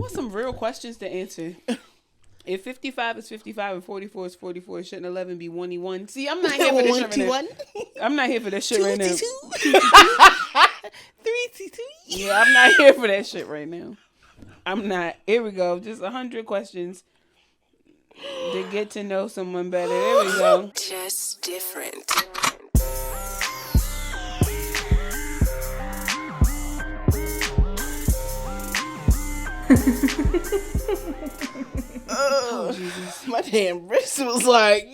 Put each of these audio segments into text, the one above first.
want some real questions to answer. If 55 is 55 and 44 is 44, shouldn't 11 be 1-1? See, I'm not here for this shit right now. I'm not here for that shit right now. 3-2. Yeah, I'm not here for that shit right now. I'm not. Here we go. Just 100 questions to get to know someone better. There we go. Just different. Oh, Jesus. My damn wrist was like...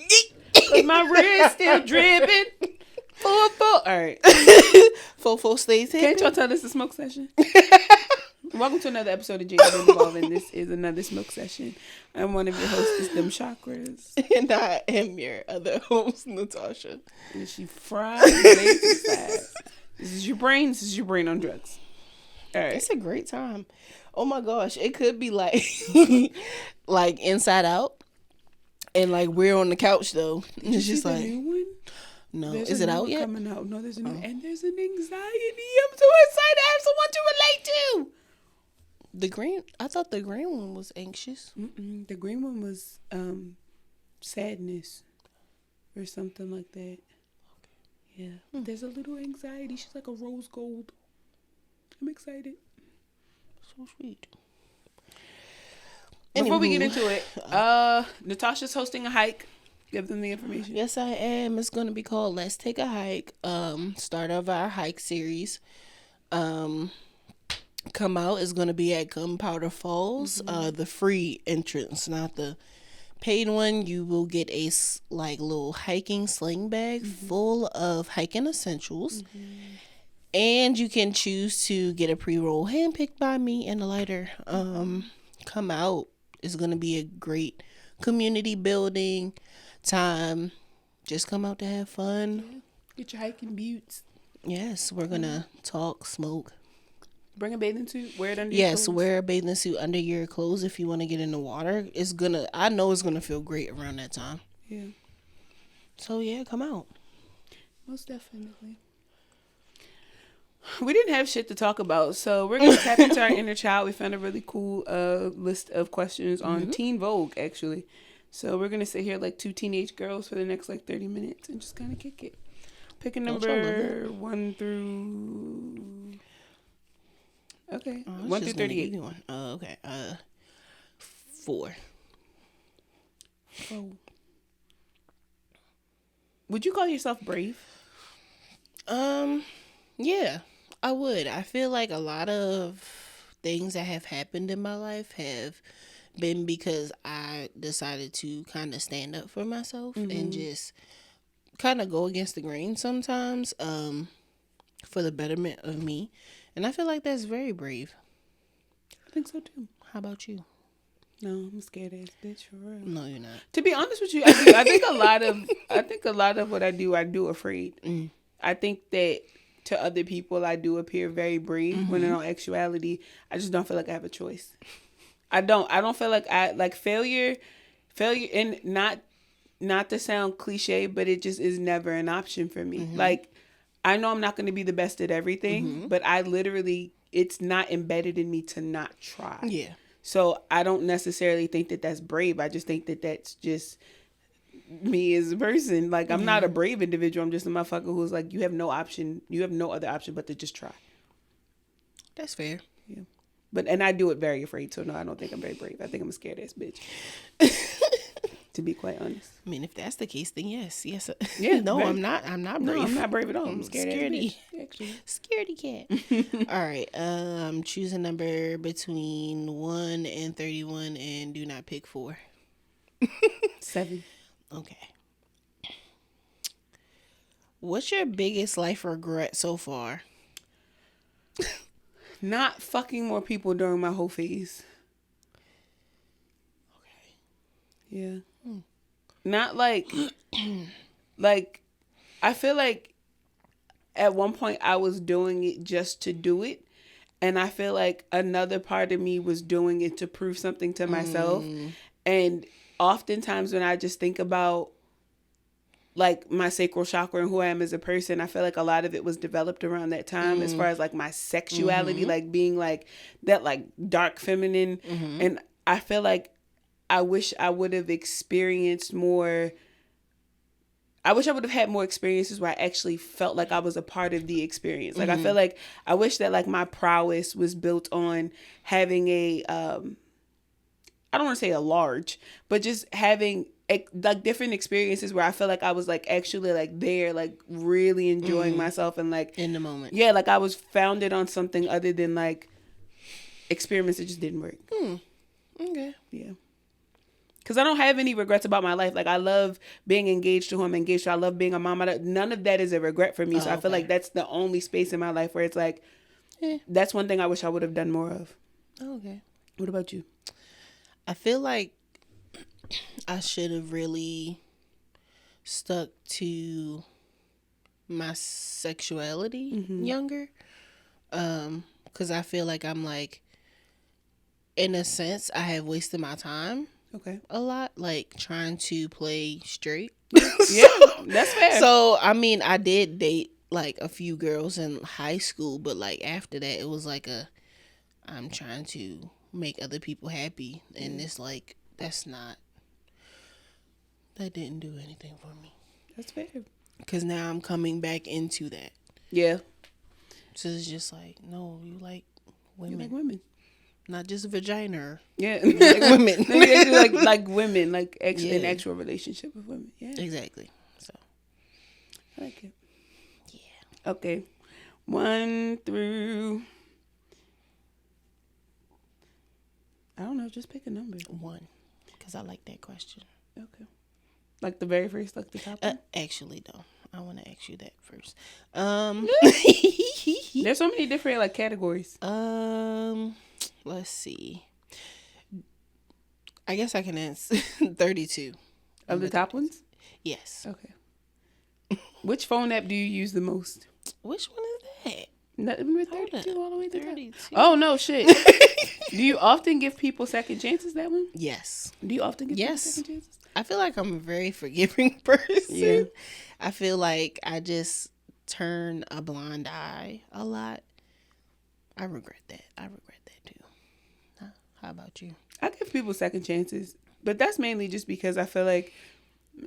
My wrist still dripping. 4-4. All right. 4-4 stays here. Can't y'all tell this is a smoke session? Welcome to another episode of Jaded and this is another smoke session. I'm one of your hosts, DemChakras. And I am your other host, Natasha. And she fried This is your brain. This is your brain on drugs. All right. It's a great time. Oh my gosh. It could be like like Inside Out. And like we're on the couch though. Did it's you just see the like new one? no. There's Is a it new out one yet? coming out. No, there's a new and there's an anxiety. I'm so excited. I have someone to relate to. I thought the green one was anxious. The green one was sadness or something like that. Yeah. There's a little anxiety. She's like a rose gold. I'm excited. So sweet. Before we get into it, Natasha's hosting a hike. Give them the information. Yes, I am. It's going to be called Let's Take a Hike. Start of our hike series. Come out is going to be at Gunpowder Falls. The free entrance, not the paid one. You will get a little hiking sling bag full of hiking essentials. And you can choose to get a pre-roll handpicked by me and a lighter. Come out. It's going to be a great community building time. Just come out to have fun. Yeah. Get your hiking boots. Yes, we're going to talk, smoke. Bring a bathing suit. Wear it under your clothes. Yes, wear a bathing suit under your clothes if you want to get in the water. I know it's going to feel great around that time. Yeah. So, yeah, come out. Most definitely. We didn't have shit to talk about, so we're going to tap into our inner child. We found a really cool list of questions on Teen Vogue, actually. So we're going to sit here like two teenage girls for the next 30 minutes and just kind of kick it. Pick a number 1 through... Okay. 1 through 38. Oh, okay. 4. Oh. Would you call yourself brave? Yeah, I would. I feel like a lot of things that have happened in my life have been because I decided to kind of stand up for myself and just kind of go against the grain sometimes for the betterment of me. And I feel like that's very brave. I think so too. How about you? No, I'm a scared ass bitch for real. No, you're not. To be honest with you, I think a lot of what I do afraid. I think that to other people I do appear very brave when in all actuality I just don't feel like I have a choice. I don't feel like I like failure and not to sound cliche, but it just is never an option for me. Like I know I'm not going to be the best at everything, but it's not embedded in me to not try. Yeah. So I don't necessarily think that that's brave. I just think that that's just me as a person. Like I'm not a brave individual. I'm just a motherfucker who's like, you have no option. You have no other option but to just try. That's fair. Yeah. And I do it very afraid. So no, I don't think I'm very brave. I think I'm a scared ass bitch. To be quite honest. I mean, if that's the case, then yes. Yeah. No, very, I'm not brave. No, I'm not brave at all. I'm scared scaredy. ass bitch, actually. Scaredy cat. All right. Choose a number between 1 and 31 and do not pick 4. 7. Okay. What's your biggest life regret so far? Not fucking more people during my whole phase. Okay. Yeah. Not like I feel like at one point I was doing it just to do it. And I feel like another part of me was doing it to prove something to myself. And oftentimes when I just think about like my sacral chakra and who I am as a person, I feel like a lot of it was developed around that time as far as like my sexuality, like being like that, like dark feminine. And I feel like I wish I would have experienced more. I wish I would have had more experiences where I actually felt like I was a part of the experience. Like I feel like I wish that like my prowess was built on having a, I don't want to say a large, but just having like different experiences where I feel like I was like actually like there, like really enjoying myself and like in the moment. Yeah, like I was founded on something other than like experiments that just didn't work. Okay. Yeah. Because I don't have any regrets about my life. Like, I love being engaged to who I'm engaged to. I love being a mom. None of that is a regret for me. So I feel like that's the only space in my life where it's like, that's one thing I wish I would have done more of. Okay. What about you? I feel like I should have really stuck to my sexuality younger. Because I feel like I'm like, in a sense, I have wasted my time. Okay. A lot, like trying to play straight. Yeah, that's fair. So, I mean, I did date like a few girls in high school, but like after that, it was like I'm trying to make other people happy. And it's like, that didn't do anything for me. That's fair. Because now I'm coming back into that. Yeah. So it's just like, no, you like women. You like women. Not just vagina. Yeah. You like women. like women, like an actual relationship with women. Yeah. Exactly. So. I like it. Yeah. Okay. 1 through... I don't know. Just pick a number. 1. Because I like that question. Okay. Like the very first, like the top one? Actually, though. I want to ask you that first. There's so many different like categories. Let's see. I guess I can answer 32. Of the top ones? Yes. Okay. Which phone app do you use the most? Which one is that? Number 32 all the way to 32. top. Oh, no, shit. Do you often give people second chances, that one? Yes. Do you often give people second chances? I feel like I'm a very forgiving person. Yeah. I feel like I just turn a blind eye a lot. I regret that. Too. How about you? I give people second chances, but that's mainly just because I feel like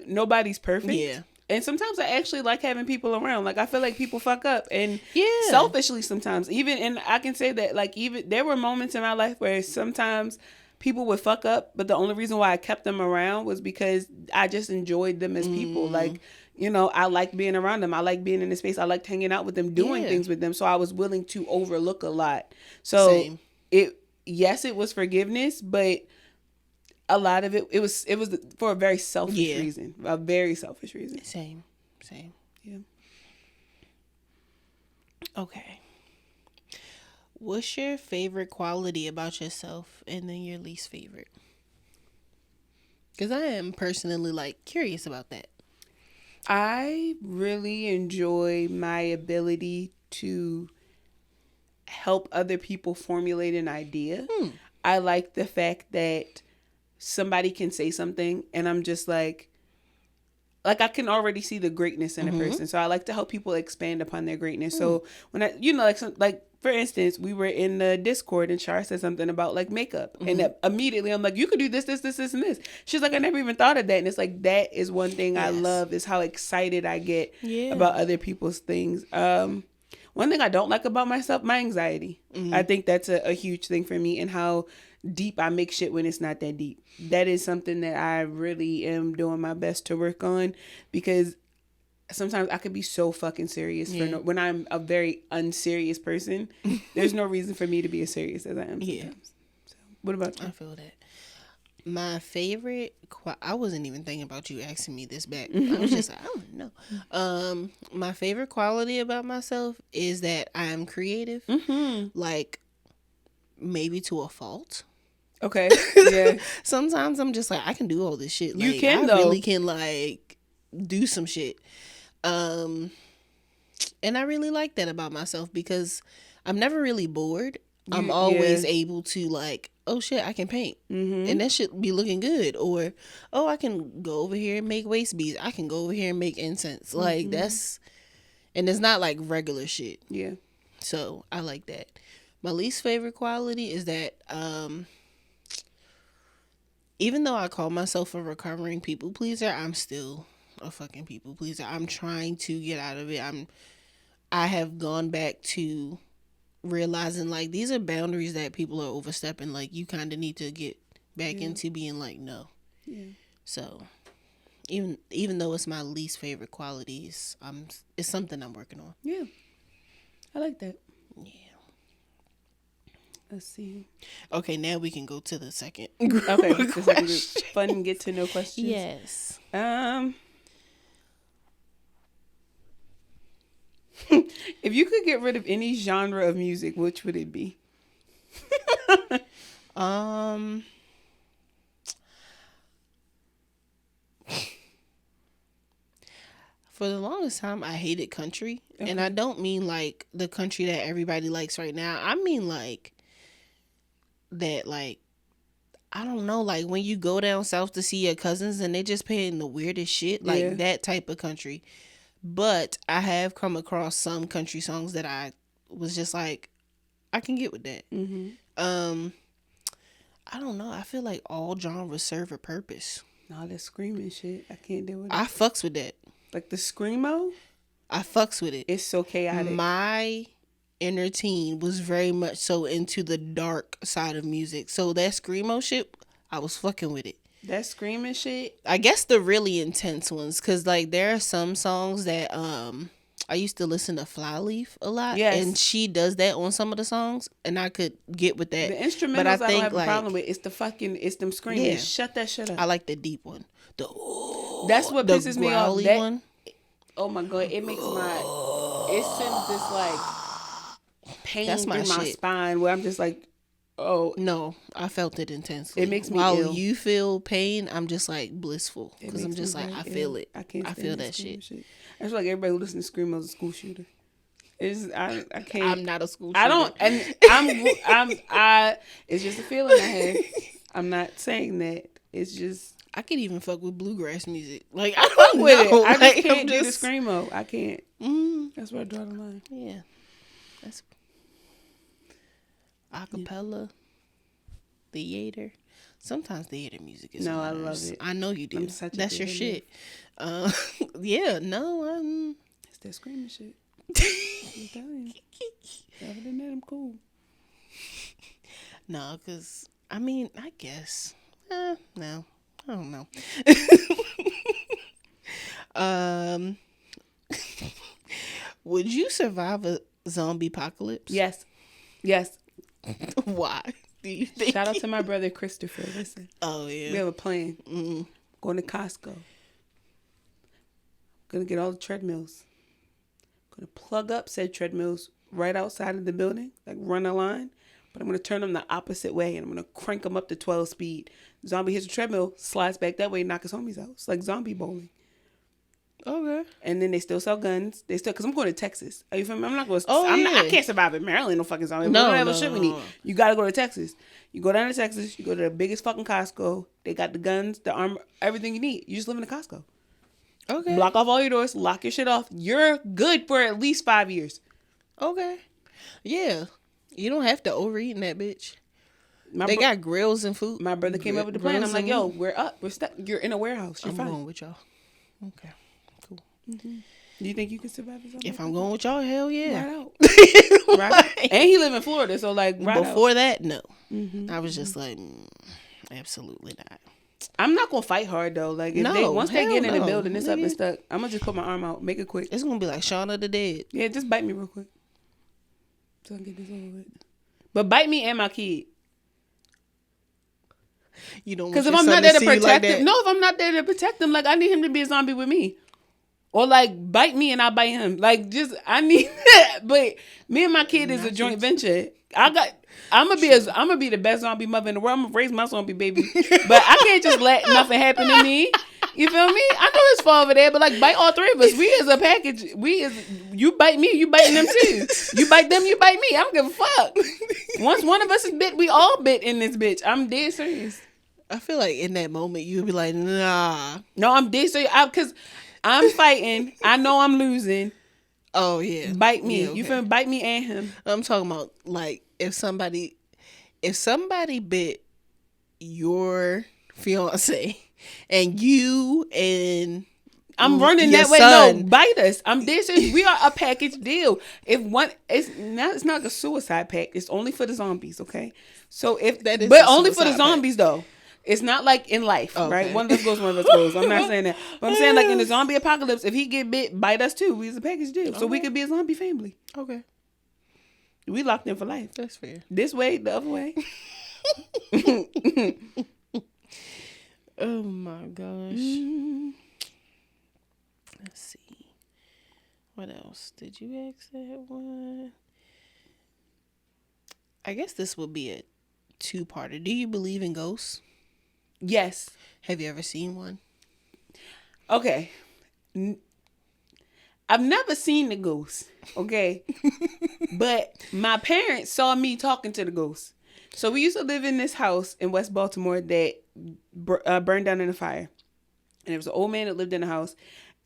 nobody's perfect. Yeah. And sometimes I actually like having people around. Like, I feel like people fuck up and Yeah. selfishly sometimes. And I can say that, like, even there were moments in my life where sometimes people would fuck up, but the only reason why I kept them around was because I just enjoyed them as people. Like, you know, I liked being around them. I liked being in the space. I liked hanging out with them, doing things with them. So I was willing to overlook a lot. So Same. it was forgiveness, but a lot of it was for a very selfish reason. A very selfish reason. Same. Yeah. Okay. What's your favorite quality about yourself and then your least favorite? Because I am personally like curious about that. I really enjoy my ability to help other people formulate an idea. I like the fact that somebody can say something and I'm just like I can already see the greatness in a person. So I like to help people expand upon their greatness. So when I, you know, like for instance, we were in the Discord and Char said something about like makeup. And immediately I'm like, you could do this, and this. She's like, I never even thought of that. And it's like, that is one thing I love is how excited I get about other people's things. One thing I don't like about myself, my anxiety. I think that's a huge thing for me, and how deep I make shit when it's not that deep. That is something that I really am doing my best to work on, because sometimes I could be so fucking serious when I'm a very unserious person. There's no reason for me to be as serious as I am sometimes. So, what about you? I feel that. My favorite, I wasn't even thinking about you asking me this back. I was just like, I don't know. My favorite quality about myself is that I am creative. Like, maybe to a fault. Okay. Yeah. Sometimes I'm just like, I can do all this shit. Like, you can, I though. really can, like, do some shit. And I really like that about myself, because I'm never really bored. I'm always able to like, oh shit, I can paint. And that should be looking good. Or, oh, I can go over here and make waist beads. I can go over here and make incense. Like that's, and it's not like regular shit. Yeah. So I like that. My least favorite quality is that even though I call myself a recovering people pleaser, I'm still a fucking people pleaser. I'm trying to get out of it. I have gone back to realizing like these are boundaries that people are overstepping. Like you kind of need to get back into being like no. Yeah. So even though it's my least favorite qualities, it's something I'm working on. Yeah, I like that. Yeah. Let's see. Okay, now we can go to the second. Okay, the second group. Fun get to know questions. Yes. If you could get rid of any genre of music, which would it be? For the longest time, I hated country. Okay. And I don't mean like the country that everybody likes right now. I mean like that, like, I don't know, like when you go down south to see your cousins and they just playing the weirdest shit, like that type of country. But I have come across some country songs that I was just like, I can get with that. I don't know. I feel like all genres serve a purpose. No, that screaming shit, I can't deal with it. I fucks with that. Like the screamo? I fucks with it. It's so chaotic. My inner teen was very much so into the dark side of music. So that screamo shit, I was fucking with it. That screaming shit? I guess the really intense ones. Because like there are some songs that I used to listen to Flyleaf a lot. Yes. And she does that on some of the songs. And I could get with that. The instrumentals but I don't have a problem with. It's them screaming. Yeah. Shut that shit up. I like the deep one. That's what pisses me off. That one. Oh my god! It makes it sends this like pain through my spine where I'm just like, oh no, I felt it intensely. It makes me while ill. You feel pain, I'm just like blissful because I'm just like I feel it. I can't. I feel that shit. I feel like everybody who listens to screamo is a school shooter. I can't. I'm not a school shooter. I don't, and I. It's just a feeling I have. I'm not saying that. It's just. I could even fuck with bluegrass music. Like, I don't know. With it. I just can't do the screamo. I can't. That's where I draw the line. Yeah. That's acapella, theater. Sometimes theater music is I love it. I know you do. That's your shit. Yeah, no. It's that screaming shit. I'm telling you. Other than that, I'm cool. No, because, I mean, I guess. No. I don't know. Would you survive a zombie apocalypse? Yes. Why? Do you think? Shout out to my brother Christopher. Listen. Oh yeah. We have a plan. Going to Costco. Gonna get all the treadmills. Gonna plug up said treadmills right outside of the building, like run a line. But I'm going to turn them the opposite way, and I'm going to crank them up to 12 speed. Zombie hits the treadmill, slides back that way, and knock his homies out. It's like zombie bowling. Okay. And then they still sell guns. Because I'm going to Texas. Are you feel me? I'm not going to... I can't survive in Maryland, no fucking zombie. No. Shit we need. You got to go to Texas. You go down to Texas, you go to the biggest fucking Costco. They got the guns, the armor, everything you need. You just live in a Costco. Okay. Block off all your doors, lock your shit off. You're good for at least 5 years. Okay. Yeah. You don't have to overeat in that bitch. They got grills and food. My brother came up with the plan. I'm like, yo, we're up. We're stuck. You're in a warehouse. You're fine. I'm going with y'all. Okay. Cool. Mm-hmm. Do you think you can survive this? If I'm going with y'all, hell yeah. Right out. Right. And he live in Florida, so like before out. That, no. Mm-hmm. I was just like, absolutely not. I'm not gonna fight hard though. Like if once they get in the building, it's up and stuck. I'm gonna just put my arm out, make it quick. It's gonna be like Shaun of the Dead. Yeah, just bite me real quick. So I can get this over with. But bite me and my kid. You don't because if I'm not there to protect him, if I'm not there to protect him, like I need him to be a zombie with me, or like bite me and I bite him. Like just I need that. But me and my kid is a joint venture. I'm gonna be the best zombie mother in the world. I'm gonna raise my zombie baby, but I can't just let nothing happen to me. You feel me? I know it's far over there, but like bite all three of us. We as a package. You bite me, you biting them too. You bite them, you bite me. I don't give a fuck. Once one of us is bit, we all bit in this bitch. I'm dead serious. I feel like in that moment you would be like, nah. No, I'm dead serious. Because I'm fighting. I know I'm losing. Oh yeah. Bite me. Yeah, okay. You feel me? Bite me and him. I'm talking about like if somebody bit your fiance and you and I'm running your that way. son. No, bite us. I'm dead serious. We are a package deal. If one, it's not like a suicide pact. It's only for the zombies, okay? So That is but a only for the suicide zombies though. It's not like in life, Okay. right? One of us goes, one of us goes. I'm not saying that, but I'm saying like in the zombie apocalypse, if he get bit, bite us too. We's a package deal, so we could be a zombie family. Okay. We locked in for life. That's fair. This way, the other way. Oh my gosh. Let's see. What else? Did you ask that one? I guess this would be a two-parter. Do you believe in ghosts? Yes. Have you ever seen one? Okay. I've never seen the ghost, okay? But my parents saw me talking to the ghost. So we used to live in this house in West Baltimore that burned down in a fire. And there was an old man that lived in the house.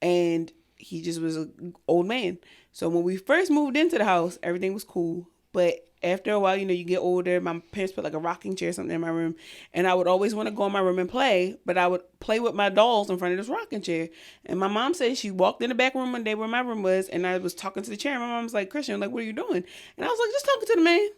And he just was an old man. So when we first moved into the house, everything was cool. But after a while, you get older. My parents put like a rocking chair or something in my room. And I would always want to go in my room and play. But I would play with my dolls in front of this rocking chair. And my mom said she walked in the back room one day where my room was. And I was talking to the chair. And my mom was like, Christian, like, what are you doing? And I was like, just talking to the man.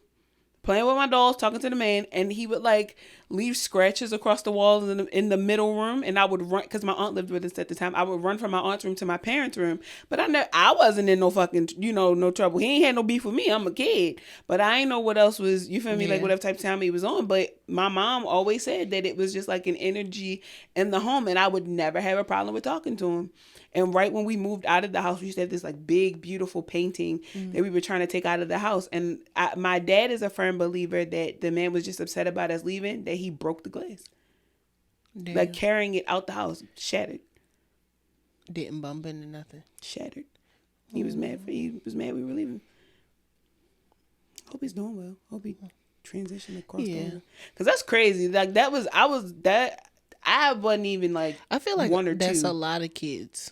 Playing with my dolls, talking to the man, and he would like leave scratches across the walls in the middle room, and I would run because my aunt lived with us at the time. I would run from my aunt's room to my parents' room, but I wasn't in no fucking no trouble. He ain't had no beef with me. I'm a kid, but I ain't know what else was. You feel me? Yeah. Like whatever type of time he was on. But my mom always said that it was just like an energy in the home, and I would never have a problem with talking to him. And right when we moved out of the house, we used to have this like big, beautiful painting that we were trying to take out of the house. And my dad is a firm believer that the man was just upset about us leaving, that he broke the glass. Damn. Like carrying it out the house, shattered. Didn't bump into nothing. Shattered. He was mad. He was mad we were leaving. Hope he's doing well. Hope he transitioned across over. Because that's crazy. Like I wasn't even like I feel like one or that's two. a lot of kids.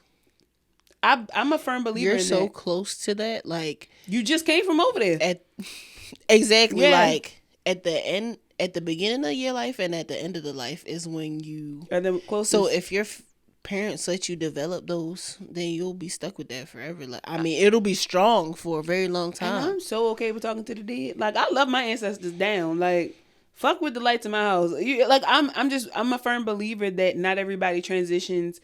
I'm a firm believer You're in so that. close to that. Like You just came from over there. Exactly. Yeah. Like at the beginning of your life and at the end of the life is when you Are the closest. So if your parents let you develop those, then you'll be stuck with that forever. Like I mean, it'll be strong for a very long And time. I'm so okay with talking to the dead. Like I love my ancestors down. Like fuck with the lights in my house. I'm a firm believer that not everybody transitions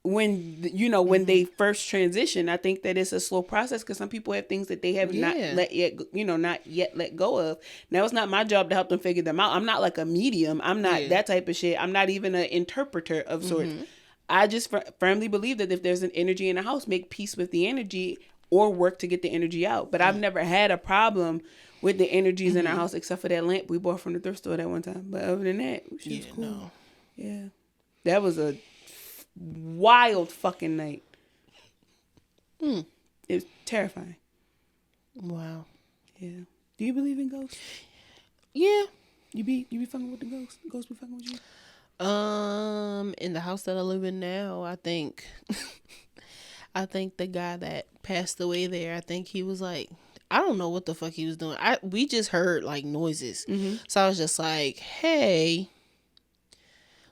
when they first transition. I think that it's a slow process because some people have things that they have not yet let go of. Now it's not my job to help them figure them out. I'm not like a medium. I'm not that type of shit. I'm not even an interpreter of sorts. I just firmly believe that if there's an energy in the house, make peace with the energy or work to get the energy out. But I've never had a problem with the energies in our house except for that lamp we bought from the thrift store that one time. But other than that, she was cool. No. Yeah. That was a wild fucking night. It was terrifying. Wow. Yeah. Do you believe in ghosts? Yeah. You be fucking with the ghosts? Ghosts be fucking with you? In the house that I live in now, I think the guy that passed away there, I think he was like, I don't know what the fuck he was doing. We just heard like noises. So I was just like, hey,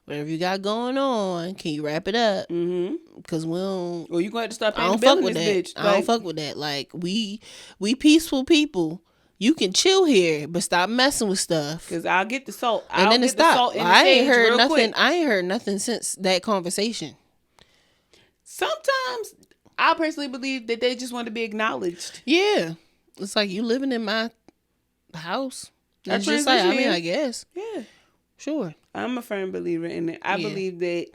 whatever you got going on, can you wrap it up? Because we don't. Well, you gonna have to stop I paying don't the bill fuck in with this that. bitch. I don't fuck with that. Like we peaceful people. You can chill here, but stop messing with stuff. Because I'll get the salt. And then it stopped. I ain't heard nothing. Quick. I ain't heard nothing since that conversation. Sometimes I personally believe that they just want to be acknowledged. Yeah, it's like you living in my house. It's just like, I mean, I guess. Yeah, sure. I'm a firm believer in it. I believe that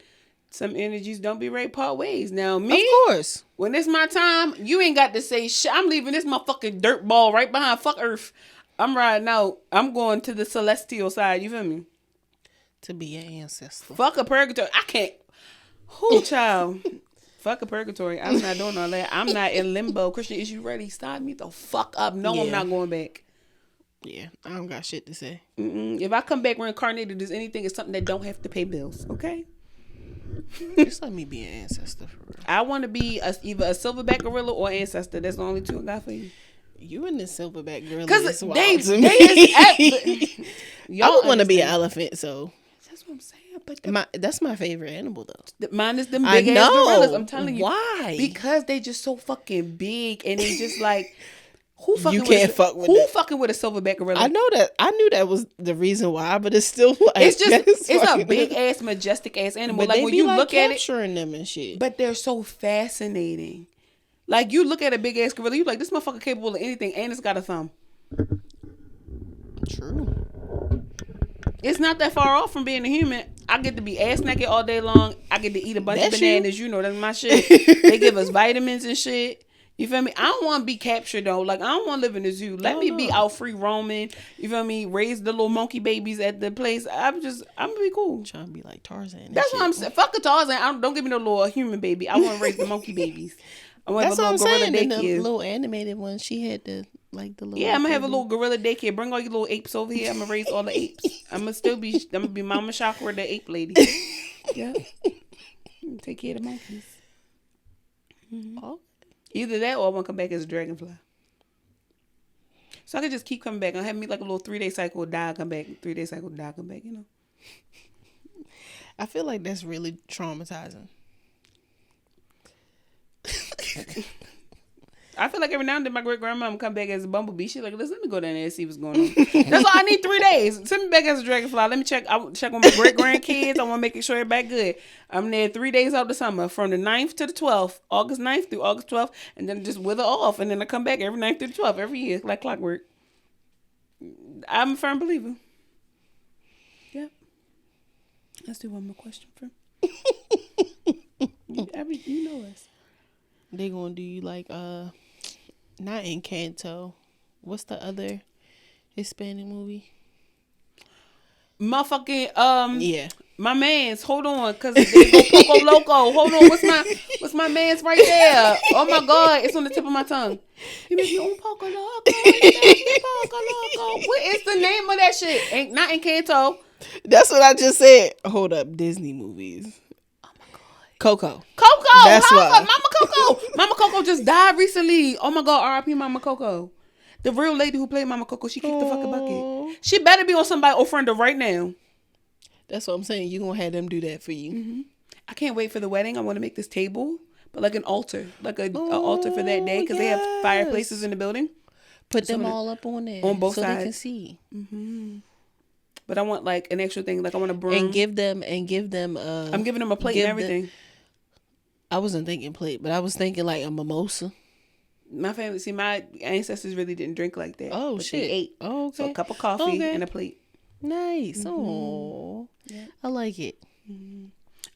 some energies don't be right part ways. Now, me, of course, when it's my time, you ain't got to say shit. I'm leaving this motherfucking dirt ball right behind fuck Earth. I'm riding out. I'm going to the celestial side. You feel me? To be an ancestor. Fuck a purgatory. I can't. Who child? Fuck a purgatory. I'm not doing all that. I'm not in limbo. Christian, is you ready? Stop me the fuck up. No, I'm not going back. Yeah, I don't got shit to say. If I come back reincarnated as anything, it's something that don't have to pay bills. Okay. Just let me be an ancestor for real. I want to be either a silverback gorilla or ancestor. That's the only two I got for you. You and the silverback gorilla. Because I would want to be an elephant, so that's what I'm saying. But that's my favorite animal, though. Mine is them big ass gorillas. I'm telling you. Why? Because they just so fucking big, and they just like who fucking fucking with a silverback gorilla? I know that. I knew that was the reason why, but it's still like it's a big ass, majestic ass animal. But like when you look at it, capturing them and shit. But they're so fascinating. Like you look at a big ass gorilla, you like this motherfucker capable of anything, and it's got a thumb. True. It's not that far off from being a human. I get to be ass naked all day long. I get to eat a bunch of bananas. You know, that's my shit. They give us vitamins and shit. You feel me? I don't want to be captured though. Like I don't want to live in a zoo. Let me be out free roaming. You feel me? Raise the little monkey babies at the place. I'm gonna be cool. Trying to be like Tarzan. That's what I'm saying. Fuck a Tarzan. Don't give me no little human baby. I want to raise the monkey babies. I want That's to have a what I'm little gorilla saying. daycare. The little animated one, she had the little. Yeah, I'm gonna have a little gorilla daycare. Bring all your little apes over here. I'm gonna raise all the apes. I'm gonna be Mama Chakra, the ape lady. Yeah. Take care of the monkeys. Mm-hmm. Oh. Either that or I want to come back as a dragonfly. So I could just keep coming back. I'll have me like a little 3-day cycle, die, come back. 3-day cycle, die, come back, you know. I feel like that's really traumatizing. I feel like every now and then my great grandma come back as a bumblebee. She's like, listen, let me go down there and see what's going on. That's all I need. 3 days. Send me back as a dragonfly. Let me check. I check on my great grandkids. I want to make sure everybody good. I'm there 3 days out the summer, from the 9th to the 12th, August 9th through August 12th, and then just wither off, and then I come back every 9th through the 12th every year, like clockwork. I'm a firm believer. Yeah. Let's do one more question for you know us. They gonna do you like not Encanto. What's the other Hispanic movie? Motherfucking yeah. My man's, hold on, cause they go Poco Loco. Hold on, what's my man's right there? Oh my god, it's on the tip of my tongue. You make me Poco Loco. Poco Loco. What is the name of that shit? Ain't not Encanto. That's what I just said. Hold up, Disney movies. Oh my god. Coco. That's why. Mama Coco. Mama Coco just died recently. Oh my god, R.I.P. Mama Coco. The real lady who played Mama Coco, she kicked the fucking bucket. She better be on somebody Ofrenda right now. That's what I'm saying. You gonna have them do that for you. Mm-hmm. I can't wait for the wedding. I want to make this table, but like an altar, like an altar for that day, because they have fireplaces in the building. Put them all up on there on both sides, so they can see. Mm-hmm. But I want like an extra thing, like I want a broom and give them. I'm giving them a plate and everything. I wasn't thinking plate, but I was thinking like a mimosa. My family, see, my ancestors really didn't drink like that. Oh shit! They ate. Oh, okay. So a cup of coffee and a plate. Nice. Oh, yeah. I like it. Mm-hmm.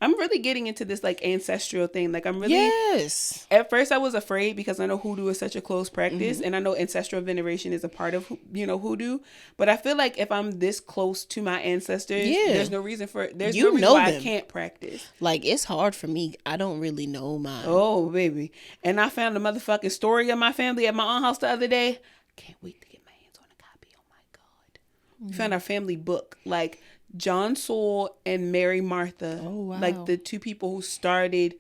I'm really getting into this like ancestral thing. Like I'm really. Yes. At first, I was afraid because I know hoodoo is such a close practice, and I know ancestral veneration is a part of hoodoo. But I feel like if I'm this close to my ancestors, there's no reason why I can't practice. Like it's hard for me. I don't really know mine. Oh baby, and I found a motherfucking story of my family at my aunt's house the other day. Can't wait to get my hands on a copy. Oh my god, we found our family book like. John Saul and Mary Martha, like the two people who started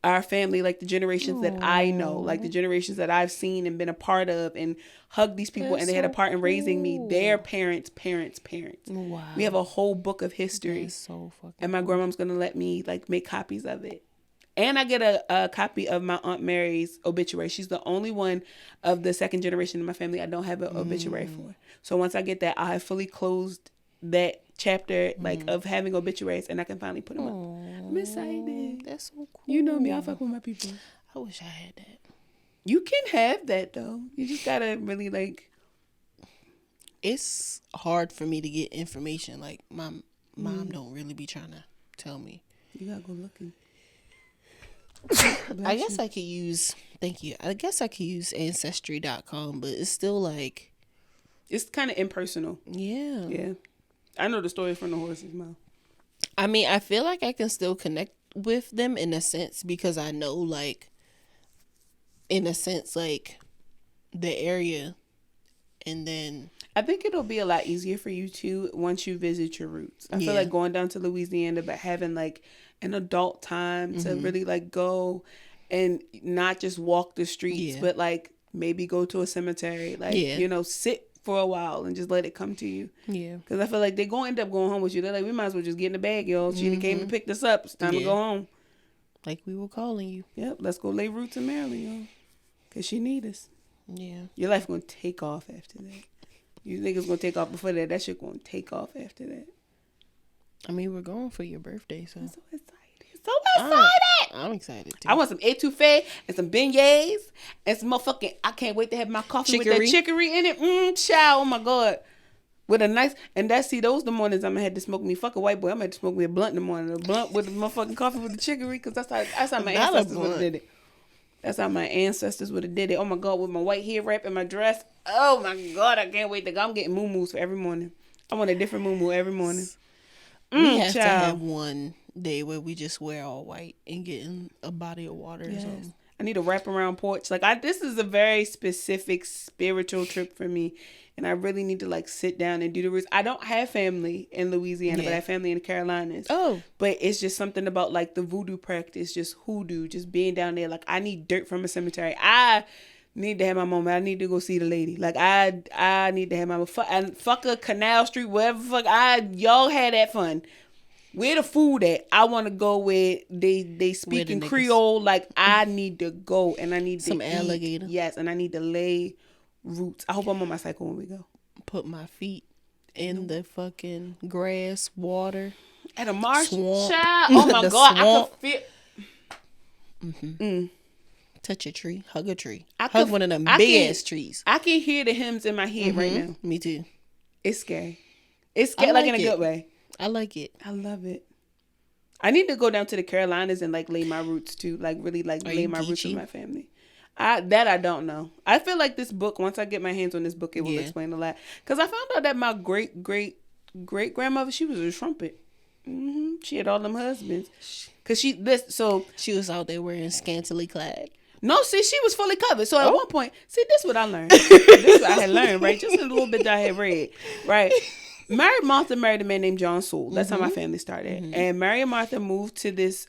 our family, like the generations that I know, like the generations that I've seen and been a part of and hugged these people. That's and they had a part in raising me, their parents. Wow. We have a whole book of history. That's so fucking and my grandma's going to let me like make copies of it. And I get a copy of my Aunt Mary's obituary. She's the only one of the second generation of my family I don't have an obituary for. So once I get that, I have fully closed that chapter like of having obituaries, and I can finally put them up. I'm excited. That's so cool. You know me, I fuck with my people. I wish I had that. You can have that though. You just gotta really like. It's hard for me to get information. Like my mom don't really be trying to tell me. You gotta go looking. I guess I could use. Thank you. I guess I could use Ancestry.com, but it's still like. It's kind of impersonal. Yeah. I know the story from the horse's mouth. I mean, I feel like I can still connect with them in a sense because I know, like, in a sense, like, the area. And then I think it'll be a lot easier for you too once you visit your roots. I feel like going down to Louisiana, but having like an adult time to really like go and not just walk the streets, but like maybe go to a cemetery, like, you know, sit for a while and just let it come to you. Yeah. Because I feel like they're going to end up going home with you. They're like, we might as well just get in the bag, y'all. She came and picked us up. It's time to go home. Like we were calling you. Yep. Let's go lay roots in Maryland, y'all. Because she need us. Yeah. Your life going to take off after that. You think it's going to take off before that? That shit going to take off after that. I mean, we're going for your birthday, so. I'm so excited. So excited. I'm excited, too. I want some etouffee and some beignets and some motherfucking, I can't wait to have my coffee with that chicory in it. Child, oh my God. With a nice, and those the mornings I'm going to have to smoke me. Fuck a white boy. I'm going to have to smoke me a blunt in the morning. A blunt with the motherfucking coffee with the chicory, because that's how my ancestors would have did it. That's how my ancestors would have did it. Oh my God, with my white hair wrap and my dress. Oh my God, I can't wait to go. I'm getting moo-moos for every morning. I want a different moo-moo every morning. We have to have one day where we just wear all white and get in a body of water or something. I need a wraparound porch. Like this is a very specific spiritual trip for me. And I really need to like sit down and do the roots. I don't have family in Louisiana, but I have family in the Carolinas. Oh. But it's just something about like the voodoo practice, just hoodoo, just being down there. Like I need dirt from a cemetery. I need to have my moment. I need to go see the lady. Like I need to have my fuck a Canal Street, wherever fuck y'all had that fun. Where the food at? I want to go where they speak in Creole. Like I need to go and I need some alligator. Yes, and I need to lay roots. I hope I'm on my cycle when we go. Put my feet in the fucking grass, water. At a marsh. Swamp. Child. Oh my God. Swamp. I can feel. Touch a tree. Hug a tree. Hug one of them big ass trees. I can hear the hymns in my head right now. Me too. It's scary. It's scary, like in a good way. I like it. I love it. I need to go down to the Carolinas and like lay my roots too. Like really like lay my roots with my family. I don't know. I feel like this book, once I get my hands on this book, it will explain a lot. Because I found out that my great-great-great-grandmother, she was a trumpet. She had all them husbands. Because she was out there wearing scantily clad. No, see, she was fully covered. So at one point, see, this is what I learned. This is what I had learned, right? Just a little bit that I had read, right? Mary and Martha married a man named John Sewell. That's how my family started. And Mary and Martha moved to this...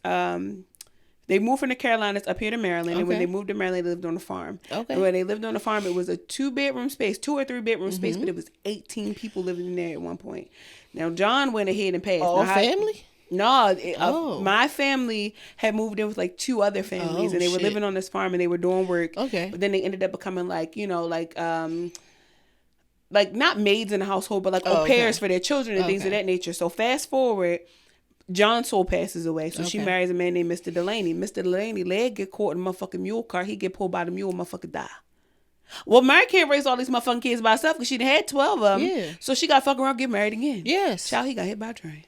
They moved from the Carolinas up here to Maryland, and when they moved to Maryland, they lived on a farm. Okay. And when they lived on the farm, it was a 2-bedroom space, 2 or 3-bedroom space, but it was 18 people living in there at one point. Now, John went ahead and passed. All family? No, my family had moved in with like 2 other families, and they were living on this farm, and they were doing work. Okay. But then they ended up becoming like, you know, like not maids in the household, but like au pairs for their children and things of that nature. So fast forward. John Sewell passes away, so she marries a man named Mr. Delaney. Mr. Delaney leg get caught in a motherfucking mule car. He get pulled by the mule, motherfucker die. Well, Mary can't raise all these motherfucking kids by herself because she had 12 of them. Yeah. So she got to fuck around, get married again. Yes. Child, he got hit by a train.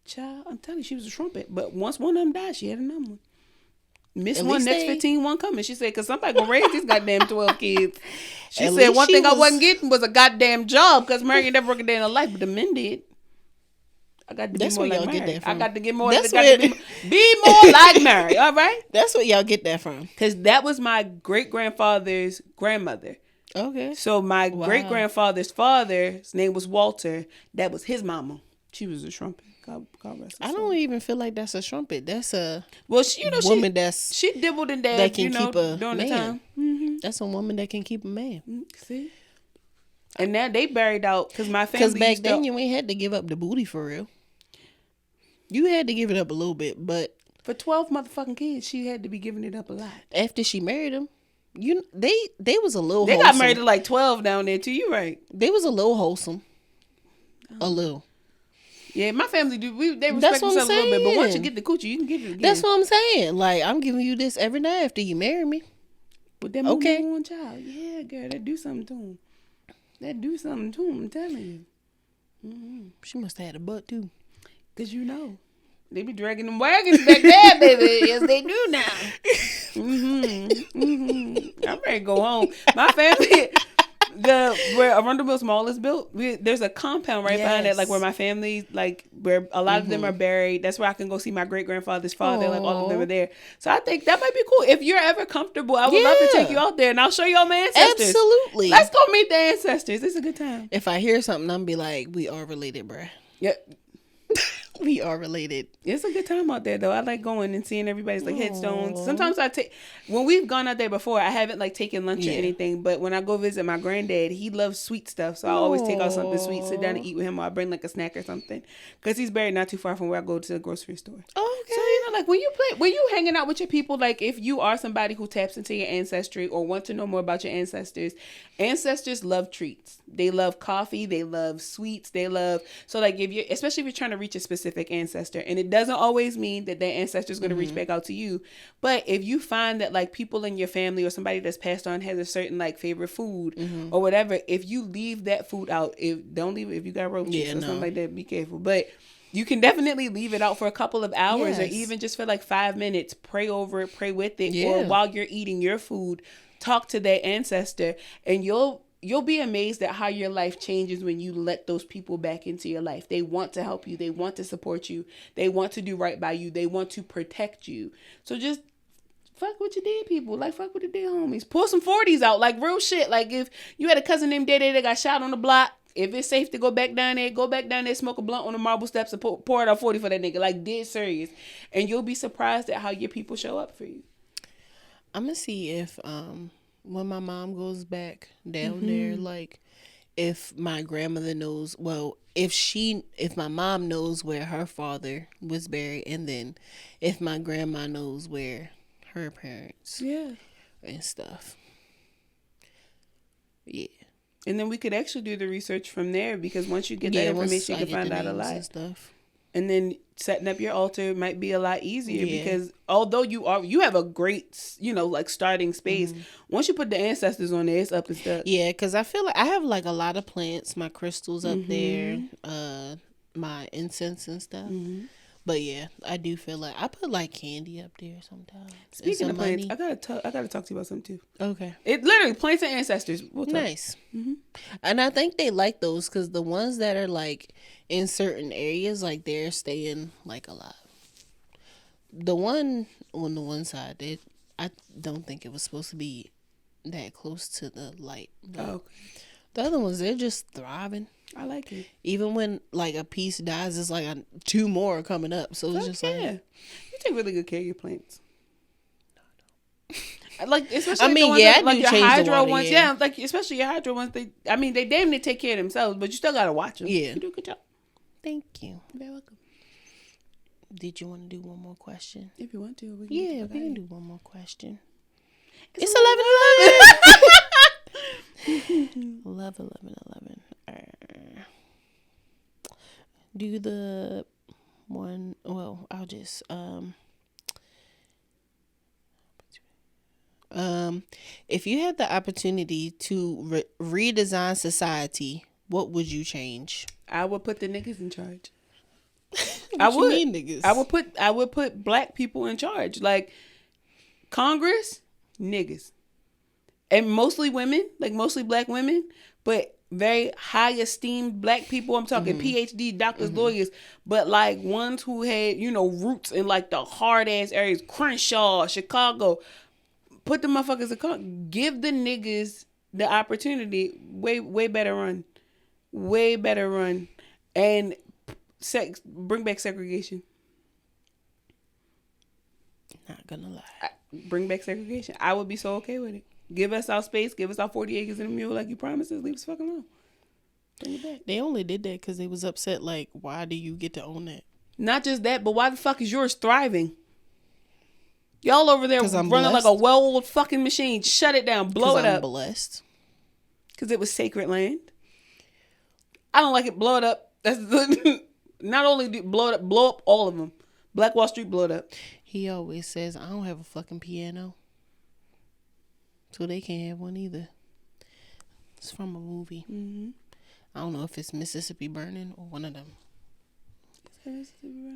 Child, I'm telling you, she was a trumpet. But once one of them died, she had another one. Miss one, next 15, one coming. She said, because somebody gonna raise these goddamn 12 kids. She said, one thing I wasn't getting was a goddamn job because Mary ain't never worked a day in her life, but the men did. I got to be more like Mary. I got to get more. Be more like Mary. All right. That's what y'all get that from. Because that was my great grandfather's grandmother. Okay. So my great grandfather's father's name was Walter. That was his mama. She was a trumpet. God rest her soul. I don't even feel like that's a trumpet. That's a woman she dibbled and dabbed. That can keep a during man. The time. That's a woman that can keep a man. See. And now they buried out because my family. Because back then you ain't had to give up the booty for real. You had to give it up a little bit, but for 12 motherfucking kids, she had to be giving it up a lot. After she married him, they was a little. They got married to like 12 down there too. You right? They was a little wholesome, a little. Yeah, my family do. They respect themselves a little bit, but once you get the coochie, you can get it again. That's what I'm saying. Like I'm giving you this every night after you marry me. But that one child, yeah, girl, that do something to him. I'm telling you. She must have had a butt too. Because they be dragging them wagons back there, baby. Yes, they do now. I'm ready to go home. My family, where Arundel's Mall is built, there's a compound right behind it, like where my family, like where a lot of them are buried. That's where I can go see my great grandfather's father. Like all of them are there. So I think that might be cool. If you're ever comfortable, I would love to take you out there and I'll show you all my ancestors. Absolutely. Let's go meet the ancestors. It's a good time. If I hear something, I'm be like, we are related, bruh. Yep. We are related. It's a good time out there, though. I like going and seeing everybody's like headstones. Sometimes when we've gone out there before, I haven't like taken lunch or anything. But when I go visit my granddad, he loves sweet stuff, so I always take out something sweet, sit down and eat with him, or I bring like a snack or something, because he's buried not too far from where I go to the grocery store. Okay. So like when you hanging out with your people, like if you are somebody who taps into your ancestry or want to know more about your ancestors love treats. They love coffee. They love sweets. They love like especially if you're trying to reach a specific ancestor, and it doesn't always mean that their ancestor is going to reach back out to you, but if you find that like people in your family or somebody that's passed on has a certain like favorite food or whatever, if you leave that food out, don't leave it if you got roaches or something like that. Be careful, but you can definitely leave it out for a couple of hours or even just for like 5 minutes. Pray over it, pray with it, or while you're eating your food, talk to that ancestor, and you'll be amazed at how your life changes when you let those people back into your life. They want to help you. They want to support you. They want to do right by you. They want to protect you. So just fuck with your dead people. Like, fuck with the dead homies. Pull some 40s out. Like, real shit. Like, if you had a cousin named Jaded that got shot on the block, if it's safe to go back down there, smoke a blunt on the marble steps and pour it out 40 for that nigga. Like, dead serious. And you'll be surprised at how your people show up for you. I'm going to see if... when my mom goes back down there, like if my grandmother knows, if my mom knows where her father was buried, and then if my grandma knows where her parents and stuff. Yeah. And then we could actually do the research from there, because once you get that information, you can find out a lot. And stuff. And then setting up your altar might be a lot easier because although you have a great, like starting space, once you put the ancestors on there, it's up and stuff. Yeah, because I feel like I have like a lot of plants, my crystals up there, my incense and stuff. But yeah, I do feel like I put like candy up there sometimes. Speaking of plants, I gotta talk to you about something too. Okay. It literally plants and ancestors. We'll talk. Nice. And I think they like those because the ones that are like in certain areas, like they're staying like alive. The one on the one side, I don't think it was supposed to be that close to the light. Okay. The other ones, they're just thriving. I like it. Even when like a piece dies, it's like 2 more coming up. So it's just like you take really good care of your plants. No, I don't. Like especially I do your hydro ones. Yeah, like especially your hydro ones. They damn near take care of themselves, but you still gotta watch them. Yeah, you do a good job. Thank you. You're very welcome. Did you want to do one more question? If you want to, we can do one more question. It's 11:11. 11. Do the one. Well, I'll just if you had the opportunity to redesign society, what would you change? I would put the niggas in charge. What you mean, niggas? I would put black people in charge, like Congress, niggas, and mostly women, like mostly black women, but very high esteemed black people. I'm talking PhD, doctors, lawyers, but like ones who had roots in like the hard ass areas, Crenshaw, Chicago. Put the motherfuckers in. Give the niggas the opportunity. Way better run, and bring back segregation. Not gonna lie. Bring back segregation. I would be so okay with it. Give us our space. Give us our 40 acres and a mule like you promised us. Leave us fucking alone. Bring it back. They only did that because they was upset. Like, why do you get to own that? Not just that, but why the fuck is yours thriving? Y'all over there running like a well-oiled fucking machine. Shut it down. Blow it up. I'm blessed. Because it was sacred land. I don't like it. Blow it up. That's not only blow it up, blow up all of them. Black Wall Street, blow it up. He always says, I don't have a fucking piano. So they can't have one either. It's from a movie. I don't know if it's Mississippi Burning or one of them.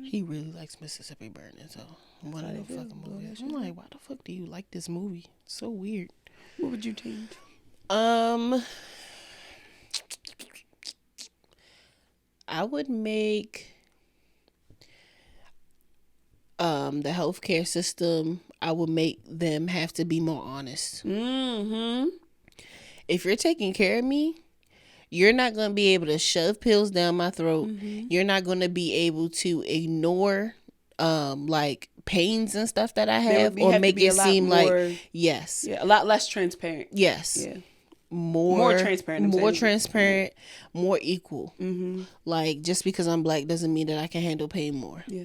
He really likes Mississippi Burning, so one of them fucking movies. I'm like, why the fuck do you like this movie? It's so weird. What would you change? I would make the healthcare system, I would make them have to be more honest. Mm-hmm. If you're taking care of me, you're not going to be able to shove pills down my throat. You're not going to be able to ignore like pains and stuff that I have or make it seem like yes. Yeah, a lot less transparent. Yes. Yeah. More transparent. More transparent, more equal. Mm-hmm. Like, just because I'm black doesn't mean that I can handle pain more. Yeah.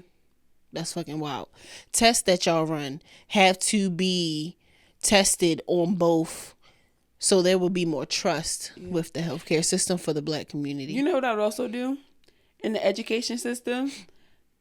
That's fucking wild. Tests that y'all run have to be tested on both, so there will be more trust with the healthcare system for the black community. You know what I would also do in the education system?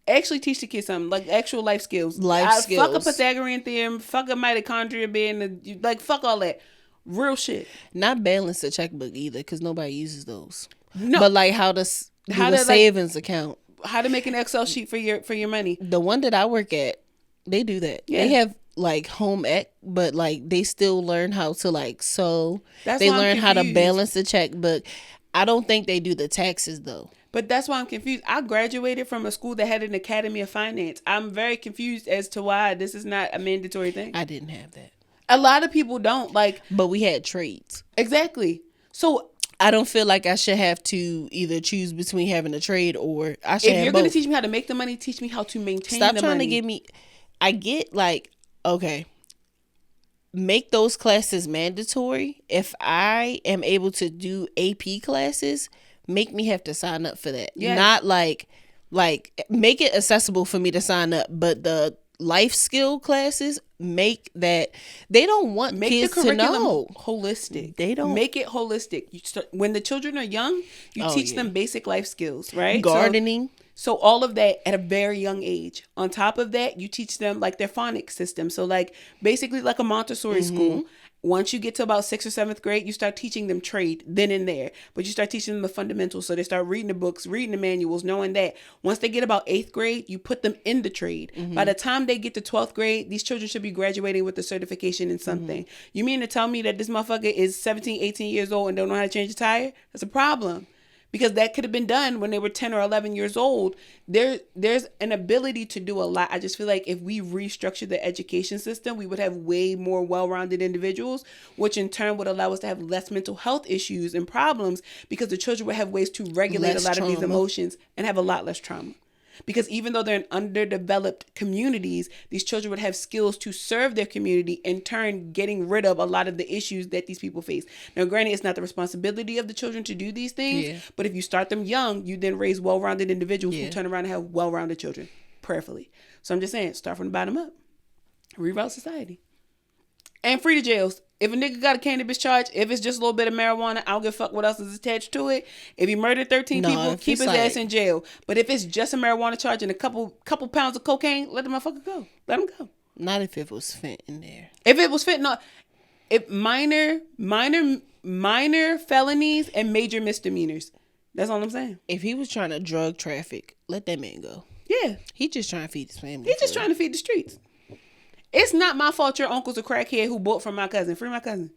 Actually teach the kids something, like actual life skills. Fuck a Pythagorean theorem, fuck a mitochondria being, like, fuck all that. Real shit. Not balance the checkbook either, because nobody uses those. No. But like how to do a savings account. How to make an Excel sheet for your money. The one that I work at, they do that. Yeah. They have like home ec, but like they still learn how to like sew. They learn how to balance the checkbook. I don't think they do the taxes though. But that's why I'm confused. I graduated from a school that had an Academy of Finance. I'm very confused as to why this is not a mandatory thing. I didn't have that. A lot of people don't like. But we had trades. Exactly. So I don't feel like I should have to either choose between having a trade or I should have both. If you're going to teach me how to make the money, teach me how to maintain the money. Stop trying to give me... I get like, okay, make those classes mandatory. If I am able to do AP classes, make me have to sign up for that. Yes. Not like make it accessible for me to sign up, but the life skill classes, make that they don't want kids to know. Holistic. They don't make it holistic. When the children are young, you teach them basic life skills, right? Gardening. So all of that at a very young age. On top of that, you teach them like their phonics system. So like basically like a Montessori school. Once you get to about 6th or 7th grade, you start teaching them trade then and there. But you start teaching them the fundamentals. So they start reading the books, reading the manuals, knowing that. Once they get about 8th grade, you put them in the trade. By the time they get to 12th grade, these children should be graduating with a certification in something. You mean to tell me that this motherfucker is 17, 18 years old and don't know how to change a tire? That's a problem. Because that could have been done when they were 10 or 11 years old. There's an ability to do a lot. I just feel like if we restructure the education system, we would have way more well-rounded individuals, which in turn would allow us to have less mental health issues and problems because the children would have ways to regulate a lot of these emotions and have a lot less trauma. Because even though they're in underdeveloped communities, these children would have skills to serve their community, in turn getting rid of a lot of the issues that these people face. Now, granted, it's not the responsibility of the children to do these things, but if you start them young, you then raise well-rounded individuals who turn around and have well-rounded children, prayerfully. So I'm just saying, start from the bottom up. Reroute society. And free the jails. If a nigga got a cannabis charge, if it's just a little bit of marijuana, I don't give a fuck what else is attached to it. If he murdered 13 people, keep his ass in jail. But if it's just a marijuana charge and a couple pounds of cocaine, let the motherfucker go. Let him go. Not if it was fent in there. If it was fentanyl, if minor felonies and major misdemeanors. That's all I'm saying. If he was trying to drug traffic, let that man go. Yeah. He just trying to feed his family. He's just trying to feed the streets. It's not my fault your uncle's a crackhead who bought from my cousin. Free my cousin.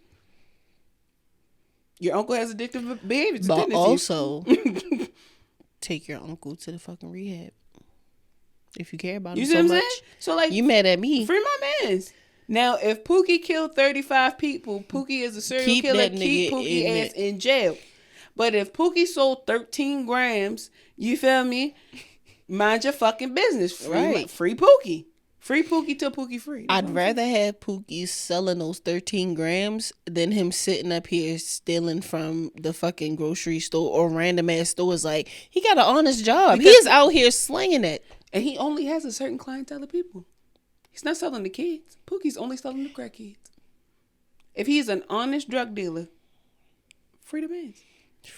Your uncle has addictive behavior. But also, take your uncle to the fucking rehab. If you care about him so much. So like, you mad at me. Free my mans. Now, if Pookie killed 35 people, Pookie is a serial killer. Keep Pookie ass in jail. But if Pookie sold 13 grams, you feel me? Mind your fucking business. Free Pookie. Free Pookie till Pookie free. I'd rather have Pookie selling those 13 grams than him sitting up here stealing from the fucking grocery store or random ass stores. Like, he got an honest job. He is out here slinging it. And he only has a certain clientele of people. He's not selling to kids. Pookie's only selling to crack kids. If he's an honest drug dealer, free the man.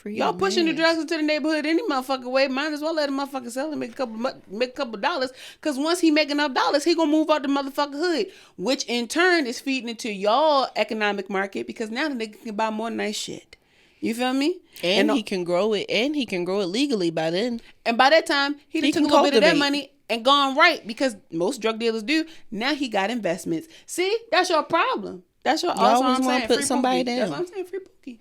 Y'all pushing the drugs into the neighborhood any motherfucking way. Might as well let a motherfucker sell and make a couple dollars. Because once he make enough dollars, he gonna move out the motherfucking hood. Which in turn is feeding into y'all economic market. Because now the nigga can buy more nice shit. You feel me? And he can grow it. And he can grow it legally by then. And by that time, he took a little bit of that money and gone right. Because most drug dealers do. Now he got investments. See? That's your problem. That's your... You always want to put somebody down. That's what I'm saying. Free Pookie.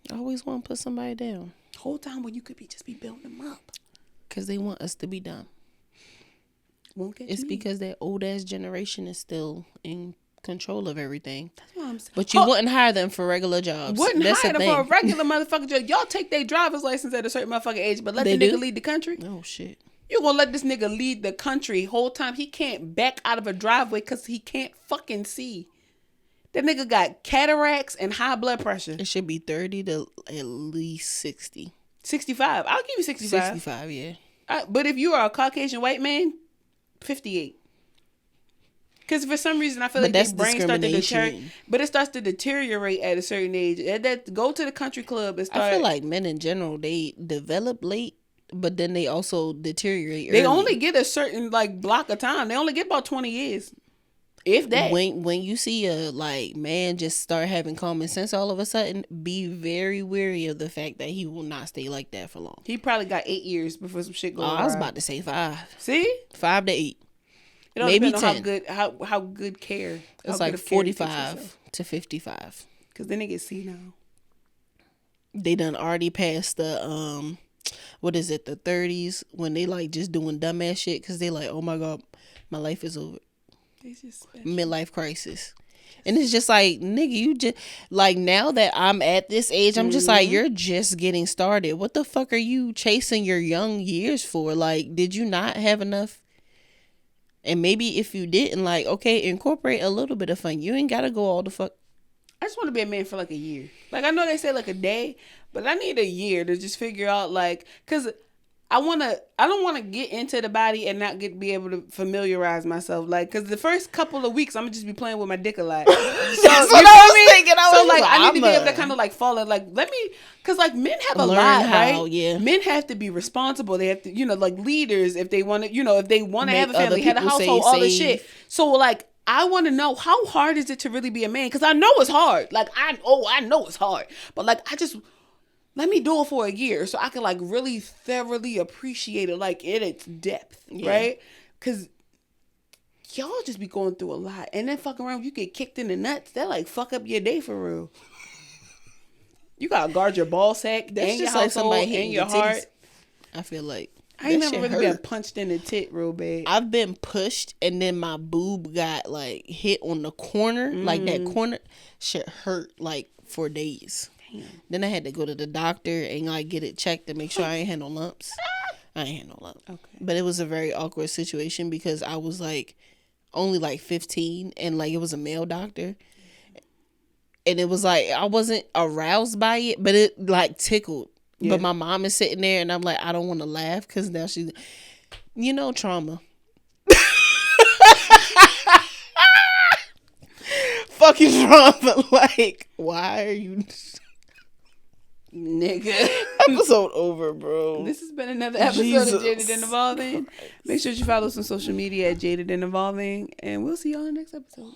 I always want to put somebody down. Whole time when you could just be building them up. Because they want us to be dumb. Won't get It's me. because that old ass generation is still in control of everything. That's what I'm saying. But you wouldn't hire them for regular jobs. Wouldn't That's hire the them for a thing. regular motherfucker job. Y'all take their driver's license at a certain motherfucking age, but let They the nigga do? lead the country. Oh shit. You gonna let this nigga lead the country whole time he can't back out of a driveway because he can't fucking see. That nigga got cataracts and high blood pressure. It should be 30 to at least 60. 65. I'll give you 65. 65, yeah. But if you are a Caucasian white man, 58. Because for some reason I feel But like that's their brain starts to deteriorate. discrimination. But it starts to deteriorate at a certain age. Go to the country club and start. I feel like men in general, they develop late, but then they also deteriorate they early. only get a certain like block of time. They only get about 20 years. If that. When you see a like man just start having common sense all of a sudden, be very wary of the fact that he will not stay like that for long. He probably got 8 years before some shit goes Oh, wrong. I was about to say 5. See? 5 to 8. It all Maybe depends on 10. how good care. It's like 45 to 55. Because then they get senile. They done already passed the what is it, the 30s, when they like just doing dumbass shit because they like, oh my god, my life is over. It's just Midlife crisis. And it's just like, nigga, you just like, now that I'm at this age, I'm just like, you're just getting started. What the fuck are you chasing your young years for? Like, did you not have enough? And maybe if you didn't, like, okay, incorporate a little bit of fun. You ain't gotta go all the fuck. I just want to be a man for like a year. Like, I know they say like a day, but I need a year to just figure out, like, because I don't want to get into the body and not be able to familiarize myself. Like, because the first couple of weeks, I'm going to just be playing with my dick a lot. So, That's what I was thinking. So, like, I need to be able to kind of, like, fall in, like, because, like, men have a lot, right? Yeah. Men have to be responsible. They have to, like, leaders, if they want to, if they want to have a Make other family, have a people household, say all this safe. shit. So, like, I want to know, how hard is it to really be a man? Because I know it's hard. Like, I know it's hard. But, like, let me do it for a year so I can, like, really thoroughly appreciate it, like, in its depth, right? Because y'all just be going through a lot. And then fucking around, you get kicked in the nuts. That, like, fuck up your day for real. You got to guard your ball sack and your household and your heart. I feel like. I ain't never really been punched in the tit real bad. I've been pushed and then my boob got, like, hit on the corner. Like, that corner shit hurt, like, for days. Damn. Then I had to go to the doctor and, like, get it checked to make sure I ain't had no lumps. I ain't had no lumps. Okay. But it was a very awkward situation because I was, like, only, like, 15 and, like, it was a male doctor. And it was, like, I wasn't aroused by it, but it, like, tickled. Yeah. But my mom is sitting there and I'm like, I don't want to laugh because now she's, trauma. Fucking trauma. Like, why are you... Nigga. Episode over, bro. This has been another episode of Jaded and Evolving. Make sure you follow us on social media at Jaded and Evolving. And we'll see y'all in the next episode.